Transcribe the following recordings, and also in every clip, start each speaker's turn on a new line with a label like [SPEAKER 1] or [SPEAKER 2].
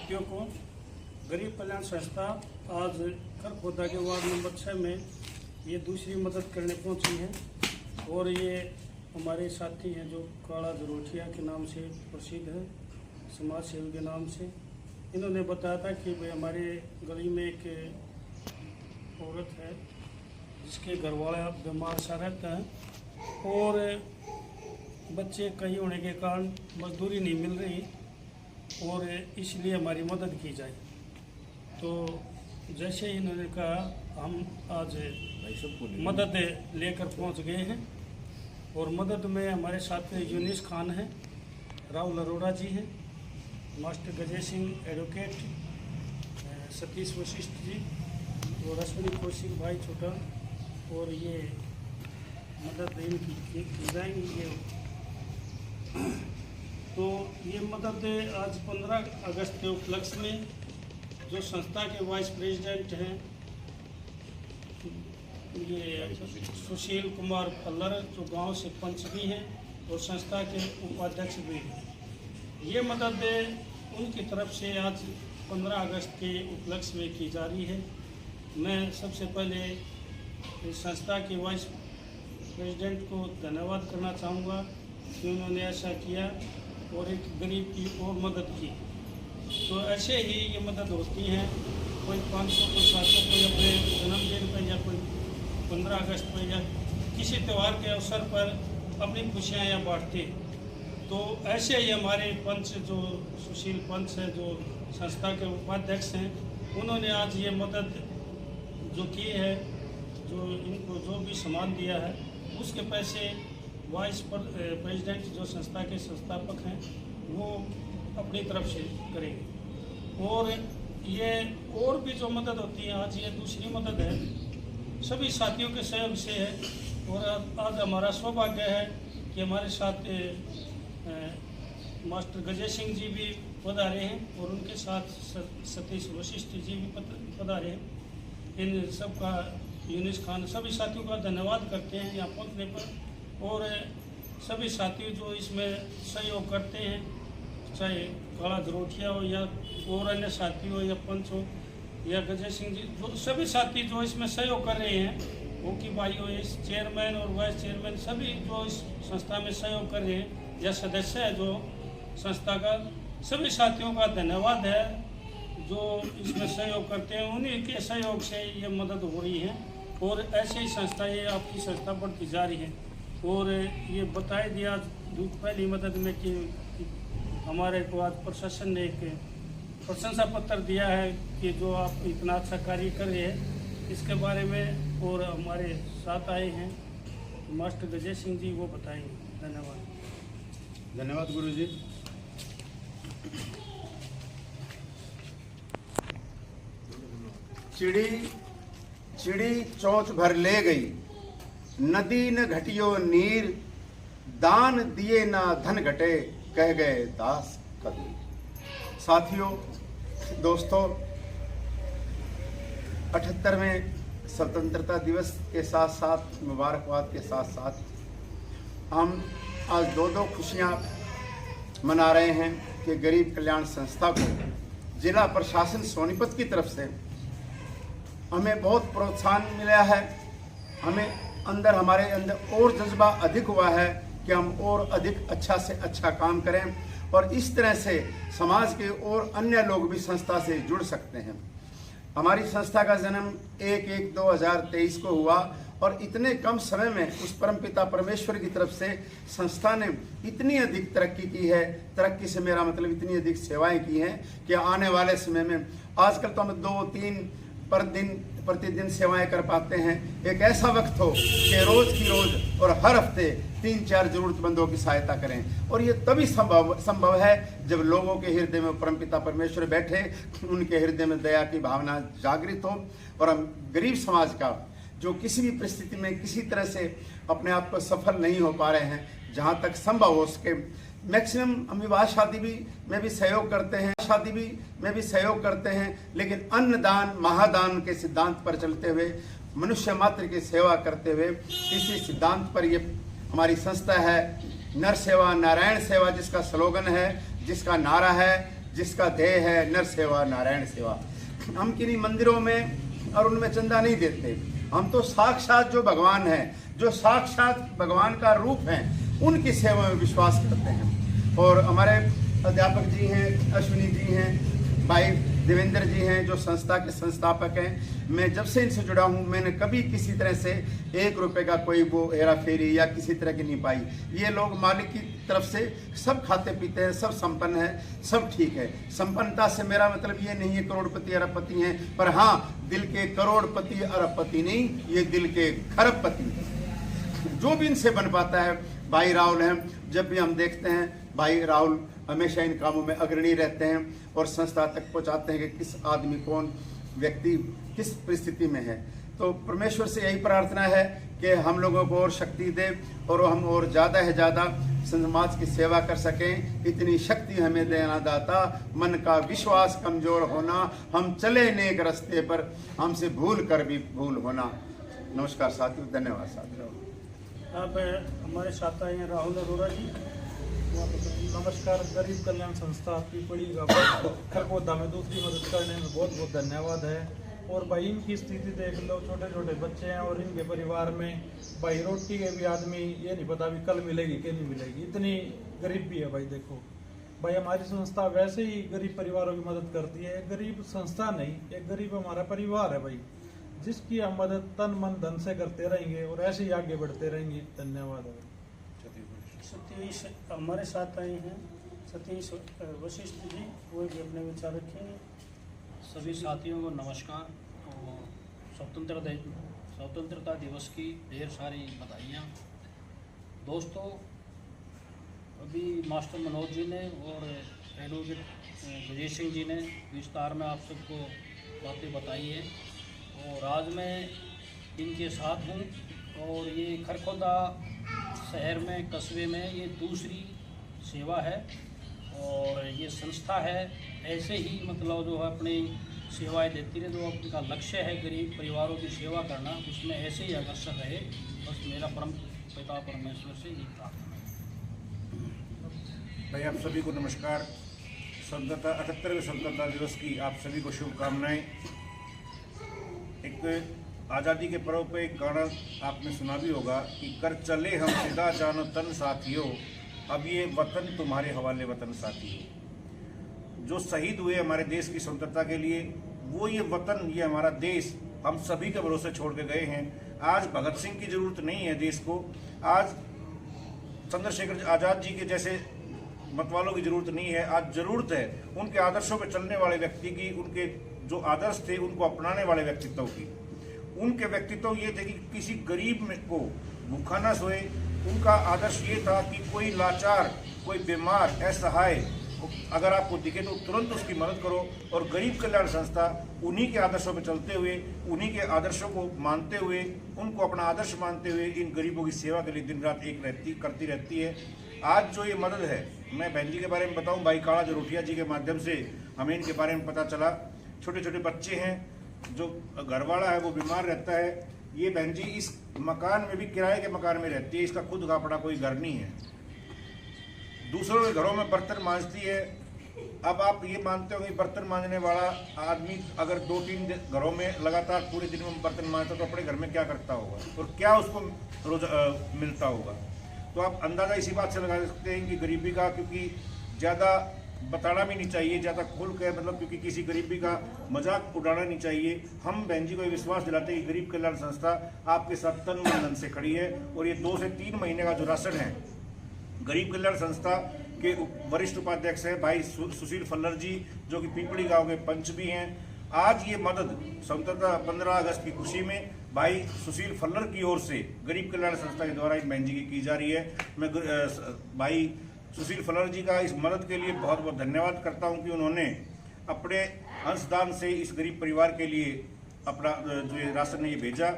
[SPEAKER 1] साथियों को गरीब कल्याण संस्था आज खरखोदा के वार्ड नंबर 6 में ये दूसरी मदद करने पहुंची है। और ये हमारे साथी हैं जो काला जरोठिया के नाम से प्रसिद्ध है, समाज सेवी के नाम से। इन्होंने बताया था कि भाई हमारे गली में एक औरत है जिसके घर वाला बीमार सा रहता है और बच्चे कहीं होने के कारण मजदूरी नहीं मिल रही और इसलिए हमारी मदद की जाए। तो जैसे ही इन्होंने कहा हम आज मदद लेकर पहुंच गए हैं। और मदद में हमारे साथ यूनिस खान हैं, राहुल अरोड़ा जी हैं, मास्टर गजय सिंह एडवोकेट, सतीश वशिष्ठ जी और अश्विनी कौशिक भाई छोटा। और ये मदद इनकी की जाएंगी। ये तो ये मदद आज 15 अगस्त के उपलक्ष्य में जो संस्था के वाइस प्रेसिडेंट हैं ये सुशील कुमार पल्लर जो गांव से पंच भी हैं और संस्था के उपाध्यक्ष भी हैं, ये मदद उनकी तरफ से आज 15 अगस्त के उपलक्ष्य में की जा रही है। मैं सबसे पहले इस संस्था के वाइस प्रेसिडेंट को धन्यवाद करना चाहूँगा कि उन्होंने ऐसा किया और एक गरीब की और मदद की। तो ऐसे ही ये मदद होती है, कोई 500 कोई 700 कोई अपने जन्मदिन पर या कोई 15 अगस्त पर या किसी त्यौहार के अवसर पर अपनी खुशियाँ या बांटते। तो ऐसे ही हमारे पंच जो सुशील पंच है जो संस्था के उपाध्यक्ष हैं, उन्होंने आज ये मदद जो की है, जो इनको जो भी सामान दिया है उसके पैसे वाइस प्रेसिडेंट जो संस्था के संस्थापक हैं वो अपनी तरफ से करेंगे। और ये और भी जो मदद होती है, आज ये दूसरी मदद है, सभी साथियों के सहयोग से है। और आज हमारा सौभाग्य है कि हमारे साथ मास्टर गजय सिंह जी भी पधारे हैं और उनके साथ सतीश वशिष्ठ जी भी पधारे हैं। इन सबका यूनिस खान सभी साथियों का धन्यवाद करते हैं यहाँ पहुँचने पर। और सभी साथी जो इसमें सहयोग करते हैं, चाहे काला जरोठिया हो या और अन्य साथी हो या पंच हो या गजय सिंह जी, जो सभी साथी जो इसमें सहयोग कर रहे हैं, वो की भाई हो, इस चेयरमैन और वाइस चेयरमैन सभी जो इस संस्था में सहयोग कर रहे हैं या सदस्य है जो संस्था का, सभी साथियों का धन्यवाद है जो इसमें सहयोग करते हैं। उन्हीं के सहयोग से ये मदद हो रही है और ऐसे ही संस्था ये आपकी संस्था बढ़ती जा रही है। और ये बताया दिया पहली मदद में कि हमारे को आज प्रशासन ने एक प्रशंसा पत्र दिया है कि जो आप इतना अच्छा कार्य कर रहे हैं इसके बारे में। और हमारे साथ आए हैं मास्टर गजय सिंह जी, वो बताएंगे। धन्यवाद।
[SPEAKER 2] धन्यवाद गुरु जी। चिड़ी चोंच भर ले गई, नदी न घटियो नीर, दान दिए ना धन घटे, कह गए दास कबीर। साथियों, दोस्तों, 78वें स्वतंत्रता दिवस के साथ साथ मुबारकबाद के साथ साथ हम आज दो खुशियां मना रहे हैं कि गरीब कल्याण संस्था को जिला प्रशासन सोनीपत की तरफ से हमें बहुत प्रोत्साहन मिला है। हमारे अंदर और जज्बा अधिक हुआ है कि हम और अधिक अच्छा से अच्छा काम करें और इस तरह से समाज के और अन्य लोग भी संस्था से जुड़ सकते हैं। हमारी संस्था का जन्म 1/1/2023 को हुआ और इतने कम समय में उस परमपिता परमेश्वर की तरफ से संस्था ने इतनी अधिक तरक्की की है। तरक्की से मेरा मतलब इतनी अधिक सेवाएं की हैं कि आने वाले समय में आजकल तो हम 2-3 प्रतिदिन सेवाएं कर पाते हैं। एक ऐसा वक्त हो कि रोज की रोज और हर हफ्ते 3-4 जरूरतमंदों की सहायता करें। और ये तभी संभव है जब लोगों के हृदय में परमपिता परमेश्वर बैठे, उनके हृदय में दया की भावना जागृत हो और हम गरीब समाज का जो किसी भी परिस्थिति में किसी तरह से अपने आप को सफल नहीं हो पा रहे हैं, जहाँ तक संभव हो सके मैक्सिमम हम विवाह शादी में भी सहयोग करते हैं, लेकिन अन्नदान महादान के सिद्धांत पर चलते हुए, मनुष्य मात्र की सेवा करते हुए, इसी सिद्धांत पर ये हमारी संस्था है। नर सेवा नारायण सेवा जिसका स्लोगन है, जिसका नारा है, जिसका ध्येय है नर सेवा नारायण सेवा। हम किन्हीं मंदिरों में और उनमें चंदा नहीं देते, हम तो साक्षात जो भगवान है, जो साक्षात भगवान का रूप है, उनकी सेवा में विश्वास करते हैं। और हमारे अध्यापक जी हैं, अश्विनी जी हैं, भाई देवेंद्र जी हैं जो संस्था के संस्थापक हैं। मैं जब से इनसे जुड़ा हूं मैंने कभी किसी तरह से 1 रुपए का कोई वो हेरा फेरी या किसी तरह की नहीं पाई। ये लोग मालिक की तरफ से सब खाते पीते हैं, सब संपन्न है, सब ठीक है। संपन्नता से मेरा मतलब ये नहीं है करोड़पति अरबपति हैं, पर हाँ दिल के करोड़पति अरबपति नहीं, ये दिल के खरबपति हैं। जो भी इनसे बन पाता है भाई राहुल हैं। जब भी हम देखते हैं भाई राहुल हमेशा इन कामों में अग्रणी रहते हैं और संस्था तक पहुंचाते हैं कि किस आदमी, कौन व्यक्ति किस परिस्थिति में है। तो परमेश्वर से यही प्रार्थना है कि हम लोगों को और शक्ति दे और हम और ज़्यादा से ज़्यादा समाज की सेवा कर सकें। इतनी शक्ति हमें देना दाता, मन का विश्वास कमज़ोर होना, हम चले नेक रास्ते पर, हमसे भूल कर भी भूल होना। नमस्कार साथियों, धन्यवाद साथियों।
[SPEAKER 1] अब हमारे साथ आए हैं राहुल अरोड़ा जी।
[SPEAKER 3] नमस्कार। गरीब कल्याण संस्था पीपड़ी खरगोदा में दूसरी मदद करने में बहुत बहुत धन्यवाद है। और भाई इनकी स्थिति देख लो, छोटे छोटे बच्चे हैं और इनके परिवार में भाई रोटी के भी आदमी ये नहीं पता भी कल मिलेगी कि नहीं मिलेगी, इतनी गरीबी है भाई। देखो भाई हमारी संस्था वैसे ही गरीब परिवारों की मदद करती है। गरीब संस्था नहीं, एक गरीब हमारा परिवार है भाई, जिसकी हम मदद तन मन धन से करते रहेंगे और ऐसे ही आगे बढ़ते रहेंगे। धन्यवाद।
[SPEAKER 1] सतीश हमारे साथ आए हैं, सतीश वशिष्ठ जी, वो भी अपने विचार रखेंगे।
[SPEAKER 4] सभी साथियों को नमस्कार और स्वतंत्रता दिवस की ढेर सारी बधाइयाँ। दोस्तों अभी मास्टर मनोज जी ने और एडवोकेट विजय सिंह जी ने विस्तार में आप सबको बातें बताई है और आज मैं इनके साथ हूँ। और ये खरगोदा शहर में, कस्बे में ये दूसरी सेवा है और ये संस्था है। ऐसे ही मतलब जो है अपनी सेवाएं देती रहे, जो उनका लक्ष्य है गरीब परिवारों की सेवा करना, उसमें ऐसे ही अग्रसर रहे। बस मेरा परम पिता परमेश्वर से ये प्रार्थना है।
[SPEAKER 5] भाई आप सभी को नमस्कार। 78वें स्वतंत्रता दिवस की आप सभी को शुभकामनाएं। एक आज़ादी के पर्व पे एक गाना आपने सुना भी होगा कि कर चले हम सीधा जानो तन साथियों, अब ये वतन तुम्हारे हवाले वतन साथियों। जो शहीद हुए हमारे देश की स्वतंत्रता के लिए, वो ये वतन, ये हमारा देश हम सभी के भरोसे छोड़ के गए हैं। आज भगत सिंह की जरूरत नहीं है देश को, आज चंद्रशेखर आज़ाद जी के जैसे मतवालों की जरूरत नहीं है। आज जरूरत है उनके आदर्शों पर चलने वाले व्यक्ति की, उनके जो आदर्श थे उनको अपनाने वाले व्यक्तित्व की। उनके व्यक्तित्व ये थे कि किसी गरीब में को भूखा ना सोए। उनका आदर्श ये था कि कोई लाचार, कोई बीमार, असहाय अगर आपको दिखे तो तुरंत उसकी मदद करो। और गरीब कल्याण संस्था उन्हीं के आदर्शों पर चलते हुए, उन्हीं के आदर्शों को मानते हुए, उनको अपना आदर्श मानते हुए इन गरीबों की सेवा के लिए दिन रात एक करती रहती है। आज जो ये मदद है, मैं बहन जी के बारे में बताऊं, भाई काला जरोठिया जी के माध्यम से हमें इनके बारे में पता चला। छोटे छोटे बच्चे हैं, जो घरवाला है वो बीमार रहता है। ये बहन जी इस मकान में भी किराए के मकान में रहती है, इसका खुद का अपना कोई घर नहीं है। दूसरों के घरों में बर्तन मांजती है। अब आप ये मानते हो कि बर्तन मांजने वाला आदमी अगर 2-3 घरों में लगातार पूरे दिन में बर्तन मांजता तो अपने घर में क्या करता होगा और क्या उसको रोज मिलता होगा। तो आप अंदाज़ा इसी बात से लगा सकते हैं कि गरीबी का, क्योंकि ज़्यादा बताना भी नहीं चाहिए, ज़्यादा खुल के, मतलब क्योंकि किसी गरीबी का मजाक उड़ाना नहीं चाहिए। हम बहन जी को विश्वास दिलाते हैं कि गरीब कल्याण संस्था आपके साथ तन मन धन से खड़ी है। और ये 2 से 3 महीने का जो राशन है, गरीब कल्याण संस्था के वरिष्ठ उपाध्यक्ष है भाई सुशील फल्लर जी, जो कि पीपड़ी गांव के पंच भी हैं। आज ये मदद स्वतंत्रता 15 अगस्त की खुशी में भाई सुशील फल्लर की ओर से गरीब कल्याण संस्था के द्वारा इन बहन जी की जा रही है। मैं भाई सुशील फल्लर जी का इस मदद के लिए बहुत बहुत धन्यवाद करता हूं कि उन्होंने अपने अंशदान से इस गरीब परिवार के लिए अपना जो ये राशन ये भेजा।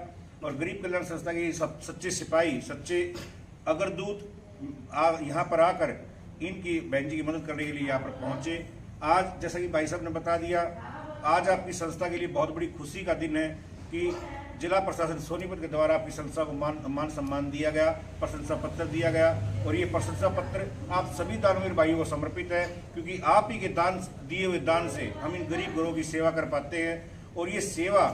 [SPEAKER 5] और गरीब कल्याण संस्था के सब सच्चे सिपाही, सच्चे अग्रदूत यहाँ पर आकर इनकी बहन जी की मदद करने के लिए यहाँ पर पहुँचे। आज जैसा कि भाई साहब ने बता दिया, आज आपकी संस्था के लिए बहुत बड़ी खुशी का दिन है कि जिला प्रशासन सोनीपत के द्वारा आपकी संस्था को मान सम्मान दिया गया, प्रशंसा पत्र दिया गया। और ये प्रशंसा पत्र आप सभी दानवीर भाइयों को समर्पित है, क्योंकि आप ही के दान दिए हुए दान से हम इन गरीब घरों की सेवा कर पाते हैं। और ये सेवा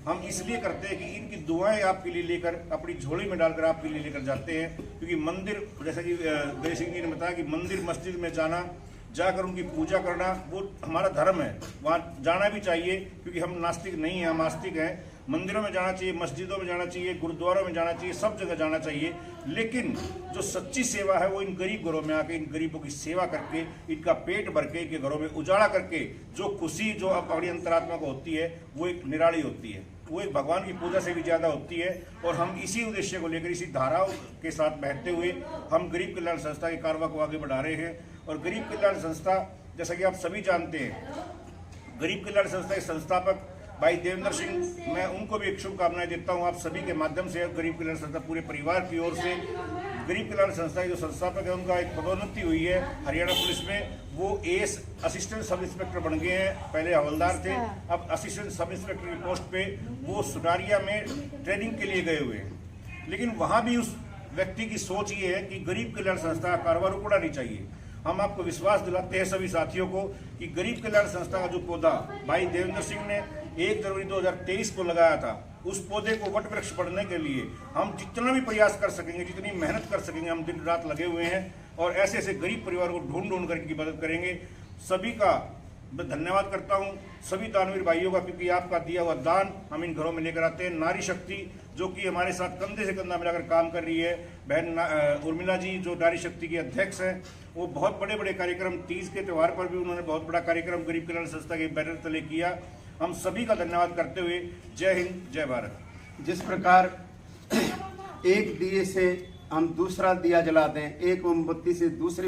[SPEAKER 5] हम इसलिए करते हैं कि इनकी दुआएं आपके लिए लेकर अपनी झोली में डालकर आपके लिए लेकर जाते हैं। क्योंकि मंदिर, जैसा कि गणेश सिंह जी ने बताया कि मंदिर मस्जिद में जाकर उनकी पूजा करना वो हमारा धर्म है, वहाँ जाना भी चाहिए। क्योंकि हम नास्तिक नहीं हैं, हम आस्तिक हैं। मंदिरों में जाना चाहिए, मस्जिदों में जाना चाहिए, गुरुद्वारों में जाना चाहिए, सब जगह जाना चाहिए। लेकिन जो सच्ची सेवा है वो इन गरीब घरों में आके इन गरीबों की सेवा करके, इनका पेट भर के, इनके घरों में उजाड़ा करके जो खुशी जो अपनी अंतरात्मा को होती है वो एक निराली होती है, वो एक भगवान की पूजा से भी ज़्यादा होती है। और हम इसी उद्देश्य को लेकर, इसी धाराओं के साथ बहते हुए हम गरीब कल्याण संस्था के कारवा को आगे बढ़ा रहे हैं। और गरीब कल्याण संस्था, जैसा कि आप सभी जानते हैं, गरीब कल्याण संस्था के संस्थापक भाई देवेंद्र सिंह, मैं उनको भी एक शुभकामनाएं देता हूं आप सभी के माध्यम से। गरीब कल्याण संस्था पूरे परिवार की ओर से, गरीब कल्याण संस्था के जो संस्थापक है उनका एक पदोन्नति हुई है हरियाणा पुलिस में। वो एस असिस्टेंट सब इंस्पेक्टर बन गए हैं, पहले हवलदार थे, अब असिस्टेंट सब इंस्पेक्टर की पोस्ट पे वो सुटारिया में ट्रेनिंग के लिए गए हुए हैं। लेकिन वहाँ भी उस व्यक्ति की सोच ये है कि गरीब कल्याण संस्था का कारोबार रुकना नहीं चाहिए। हम आपको विश्वास दिलाते हैं सभी साथियों को कि गरीब कल्याण संस्था का जो पौधा भाई देवेंद्र सिंह ने 1 जनवरी 2023 को लगाया था, उस पौधे को वट वृक्ष बढ़ने के लिए हम जितना भी प्रयास कर सकेंगे, जितनी मेहनत कर सकेंगे, हम दिन रात लगे हुए हैं। और ऐसे ऐसे गरीब परिवार को ढूंढ कर इनकी मदद करेंगे। सभी का मैं धन्यवाद करता हूं, सभी दानवीर भाइयों का, क्योंकि आपका दिया हुआ दान हम इन घरों में लेकर आते हैं। नारी शक्ति जो कि हमारे साथ कंधे से कंधा मिलाकर काम कर रही है, बहन उर्मिला जी जो नारी शक्ति की अध्यक्ष हैं, वो बहुत बड़े बड़े कार्यक्रम, तीज के त्यौहार पर भी उन्होंने बहुत बड़ा कार्यक्रम गरीब कल्याण संस्था के बैनर तले किया। हम सभी का धन्यवाद करते हुए जय हिंद, जय भारत।
[SPEAKER 2] जिस प्रकार एक दिए से हम दूसरा दिया जलाते हैं, एक मोमबत्ती से दूसरे